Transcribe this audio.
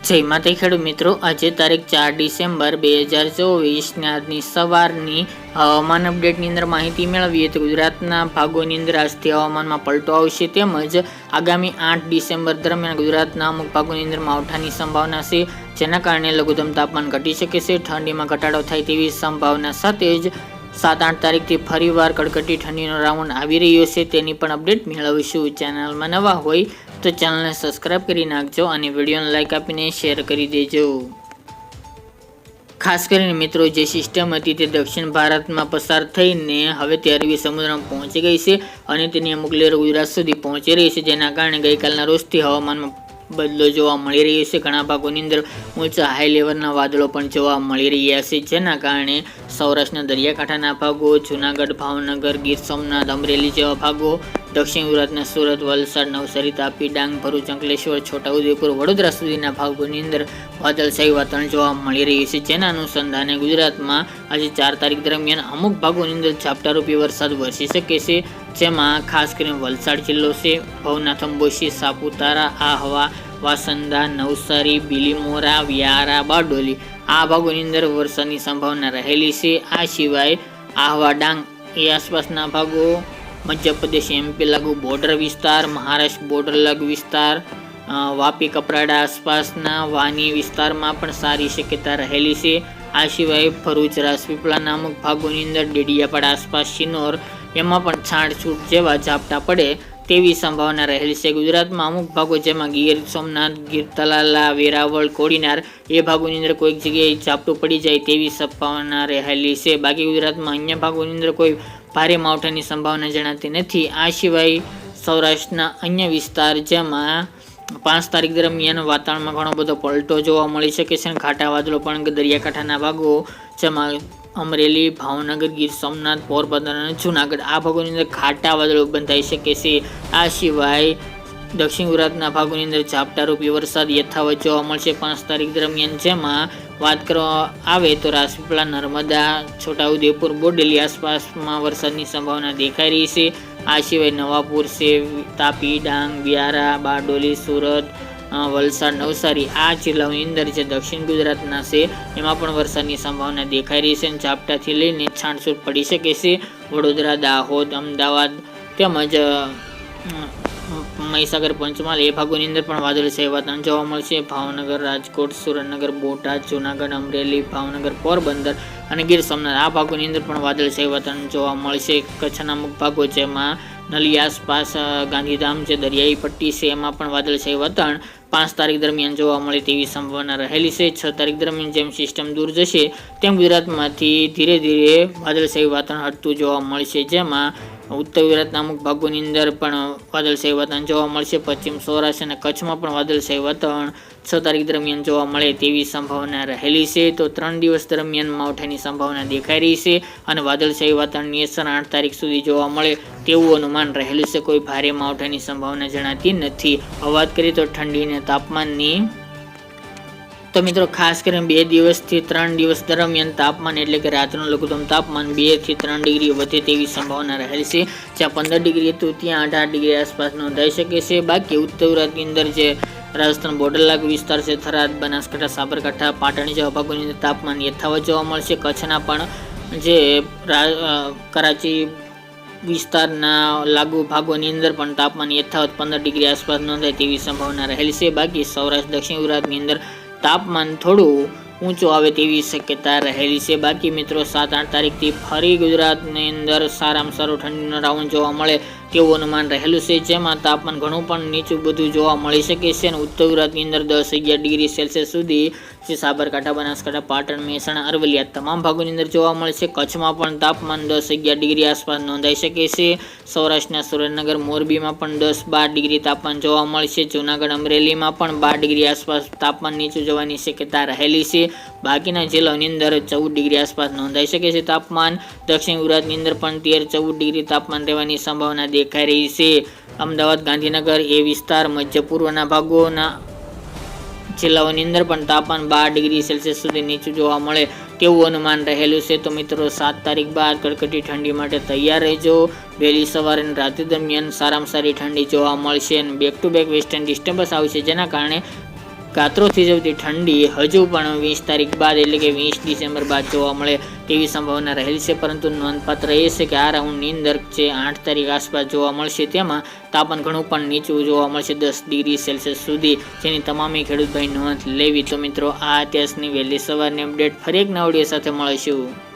જય માતા ખેડૂત મિત્રો, આજે તારીખ 4 ડિસેમ્બર 2024 આજની સવારની હવામાન અપડેટની અંદર માહિતી મેળવીએ તો ગુજરાતના ભાગોની અંદર આજથી હવામાનમાં પલટો આવશે, તેમજ આગામી 8 ડિસેમ્બર દરમિયાન ગુજરાતના અમુક ભાગોની અંદર માવઠાની સંભાવના છે, જેના કારણે લઘુત્તમ તાપમાન ઘટી શકે છે, ઠંડીમાં ઘટાડો થાય તેવી સંભાવના સાથે જ 7-8 તારીખથી ફરીવાર કડકડી ઠંડીનો રાઉન્ડ આવી રહ્યો છે, તેની પણ અપડેટ મેળવીશું। ચેનલમાં નવા હોય તો ચેનલને સબસ્ક્રાઇબ કરી નાખજો અને વિડીયોને લાઇક આપીને શેર કરી દેજો। ખાસ કરીને મિત્રો, જે સિસ્ટમ હતી તે દક્ષિણ ભારતમાં પસાર થઈને હવે તે અરબી સમુદ્રમાં પહોંચી ગઈ છે અને તેની અમુક લહેરો ગુજરાત સુધી પહોંચી રહી છે, જેના કારણે ગઈકાલના રોજથી હવામાનમાં બદલો જોવા મળી રહ્યો છે। ઘણા ભાગોની અંદર ઊંચા હાઈ લેવલના વાદળો પણ જોવા મળી રહ્યા છે, જેના કારણે સૌરાષ્ટ્રના દરિયાકાંઠાના ભાગો, જૂનાગઢ, ભાવનગર, ગીર સોમનાથ, અમરેલી જેવા ભાગો, દક્ષિણ ગુજરાતના સુરત, વલસાડ, નવસારી, તાપી, ડાંગ, ભરૂચ, અંકલેશ્વર, છોટાઉદેપુર, વડોદરા સુધીના ભાગોની અંદર વાદળછાયું વાતાવરણ જોવા મળી રહ્યું છે, જેના અનુસંધાને ગુજરાતમાં આજે 4 તારીખ દરમિયાન અમુક ભાગોની અંદર ઝાપટારૂપી વરસાદ વરસી શકે છે, જેમાં ખાસ કરીને વલસાડ જિલ્લો છે, ભવનાથ, અંબોશી, સાપુતારા, આહવા, વાસંદા, નવસારી, બીલીમોરા, વ્યારા, બારડોલી આ ભાગોની અંદર વરસાદની સંભાવના રહેલી છે। આ સિવાય આહવા, ડાંગ એ આસપાસના ભાગો, મધ્યપ્રદેશ એમપી લાગુ બોર્ડર વિસ્તાર, મહારાષ્ટ્ર બોર્ડર લાગુ વિસ્તાર, વાપી, કપરાડા આસપાસના વાની વિસ્તારમાં પણ સારી શક્યતા રહેલી છે। આ સિવાય ભરૂચ, રાજપીપળાના અમુક ભાગોની અંદર, ડેડિયાપાડા આસપાસ, શિનોર એમાં પણ છાંટછૂટ જેવા ઝાપટા પડે તેવી સંભાવના રહેલી છે। ગુજરાતમાં અમુક ભાગો જેમાં ગીર સોમનાથ, ગીર તલાલા, વેરાવળ, કોડીનાર એ ભાગોની અંદર કોઈક જગ્યાએ ઝાપટું પડી જાય તેવી સંભાવના રહેલી છે। બાકી ગુજરાતમાં અન્ય ભાગોની અંદર કોઈ ભારે માવઠાની સંભાવના જણાતી નથી। આ સિવાય સૌરાષ્ટ્રના અન્ય વિસ્તાર જેમાં 5 તારીખ દરમિયાન વાતાવરણમાં ઘણો બધો પલટો જોવા મળી શકે છે, ઘાટા વાદળો પણ દરિયાકાંઠાના ભાગો જેમાં અમરેલી, ભાવનગર, ગીર સોમનાથ, પોરબંદર અને જૂનાગઢ આ ભાગોની અંદર ઘાટા વાદળો બંધાઈ શકે છે। આ સિવાય દક્ષિણ ગુજરાતના ભાગોની અંદર ઝાપટારૂપી વરસાદ યથાવત જોવા મળશે 5 તારીખ દરમિયાન, જેમાં વાત કરવા આવે તો રાજપીપળા, નર્મદા, છોટાઉદેપુર, બોડેલી આસપાસમાં વરસાદની સંભાવના દેખાઈ રહી છે। આ સિવાય નવાપુર છે, તાપી, ડાંગ, વ્યારા, બારડોલી, સુરત, વલસાડ, નવસારી આ જિલ્લાઓની અંદર જે દક્ષિણ ગુજરાતના છે એમાં પણ વરસાદની સંભાવના દેખાઈ રહી છે અને ઝાપટાથી લઈને છાંટછૂટ પડી શકે છે। વડોદરા, દાહોદ, અમદાવાદ તેમજ મહીસાગર, પંચમહાલ એ ભાગોની અંદર પણ વાદળછાયું વાતાવરણ જોવા મળશે। ભાવનગર, રાજકોટ, સુરેન્દ્રનગર, બોટાદ, જૂનાગઢ, અમરેલી, ભાવનગર, પોરબંદર અને ગીર સોમનાથ આ ભાગોની અંદર પણ વાદળછાયું વાતાવરણ જોવા મળશે। કચ્છના અમુક ભાગો જેમાં નલિયા આસપાસ, ગાંધીધામ જે દરિયાઈ પટ્ટી છે એમાં પણ વાદળછાયું વાતાવરણ 5 તારીખ દરમિયાન જોવા મળે તેવી સંભાવના રહેલી છે। 6 તારીખ દરમિયાન જેમ સિસ્ટમ દૂર જશે તેમ ગુજરાતમાંથી ધીરે ધીરે વાદળછાયું વાતાવરણ હટતું જોવા મળશે, જેમાં ઉત્તર ગુજરાતના અમુક ભાગોની અંદર પણ વાદળછાયું વાતાવરણ જોવા મળશે। પશ્ચિમ સૌરાષ્ટ્ર અને કચ્છમાં પણ વાદળછાયું વાતાવરણ 6 તારીખ દરમિયાન જોવા મળે તેવી સંભાવના રહેલી છે। તો 3 દિવસ દરમિયાન માવઠાની સંભાવના દેખાઈ રહી છે અને વાદળછાયું વાતાવરણની અસર 8 તારીખ સુધી જોવા મળે તેવું અનુમાન રહેલું છે। કોઈ ભારે માવઠાની સંભાવના જણાતી નથી। હવે વાત કરીએ તો ઠંડી અને તાપમાનની, તો મિત્રો ખાસ કરીને 2 દિવસથી 3 દિવસ દરમિયાન તાપમાન એટલે કે રાતનું લઘુત્તમ તાપમાન 2 થી 3 ડિગ્રી વધે તેવી સંભાવના રહેલી છે। જ્યાં 15 ડિગ્રી હતું ત્યાં 18 ડિગ્રી આસપાસ નોંધાઈ શકે છે। બાકી ઉત્તર ગુજરાતની અંદર જે રાજસ્થાન બોર્ડર લાગુ વિસ્તાર છે, થરાદ, બનાસકાંઠા, સાબરકાંઠા, પાટણ જેવા ભાગોની અંદર તાપમાન યથાવત જોવા મળશે। કચ્છના પણ જે કરાચી વિસ્તારના લાગુ ભાગોની અંદર પણ તાપમાન યથાવત 15 ડિગ્રી આસપાસ નોંધાય તેવી સંભાવના રહેલી છે। બાકી સૌરાષ્ટ્ર, દક્ષિણ ગુજરાતની અંદર તાપમાન થોડું ઊંચું આવે તેવી શક્યતા રહેલી છે। બાકી મિત્રો 7-8 તારીખથી ફરી ગુજરાતની અંદર સારામાં સારું ઠંડીનો રાઉન્ડ જોવા મળે તેવું અનુમાન રહેલું છે, જેમાં તાપમાન ઘણું પણ નીચું બધું જોવા મળી શકે છે અને ઉત્તર ગુજરાતની અંદર 10-11 ડિગ્રી સેલ્સિયસ સુધી જે સાબરકાંઠા, બનાસકાંઠા, પાટણ, મહેસાણા, અરવલ્લી આ તમામ ભાગોની અંદર જોવા મળશે। કચ્છમાં પણ તાપમાન 10-11 ડિગ્રી આસપાસ નોંધાઈ શકે છે। સૌરાષ્ટ્રના સુરેન્દ્રનગર, મોરબીમાં પણ 10-12 ડિગ્રી તાપમાન જોવા મળશે। જૂનાગઢ, અમરેલીમાં પણ 12 ડિગ્રી આસપાસ તાપમાન નીચું જવાની શક્યતા રહેલી છે। બાકીના જિલ્લાઓની અંદર 14 ડિગ્રી આસપાસ નોંધાઈ શકે છે તાપમાન। દક્ષિણ ગુજરાતની અંદર પણ 13-14 ડિગ્રી તાપમાન રહેવાની સંભાવના દેખાઈ રહી છે। અમદાવાદ, ગાંધીનગર એ વિસ્તાર, મધ્ય પૂર્વના ભાગોના જિલ્લાઓની અંદર પણ તાપમાન 12 ડિગ્રી સેલ્સિયસ સુધી નીચું જોવા મળે તેવું અનુમાન રહેલું છે। તો મિત્રો 7 તારીખ બાદ કડકડી ઠંડી માટે તૈયાર રહેજો। વહેલી સવારે અને રાત્રિ દરમિયાન સારામાં સારી ઠંડી જોવા મળશે અને back to back western disturbance આવશે, જેના કારણે કાતરો થીજવતી ઠંડી હજુ પણ 20 તારીખ બાદ એટલે કે 20 ડિસેમ્બર બાદ જોવા મળે તેવી સંભાવના રહેલી છે, પરંતુ નોંધપાત્ર એ છે કે આ રાઉન્ડની અંદર જે 8 તારીખ આસપાસ જોવા મળશે તેમાં તાપમાન ઘણું પણ નીચું જોવા મળશે 10 ડિગ્રી સેલ્સિયસ સુધી, જેની તમામે ખેડૂત ભાઈ નોંધ લેવી. તો મિત્રો આ અત્યારની વહેલી સવારની અપડેટ, ફરી એક નવા વિડીયો સાથે મળીશું.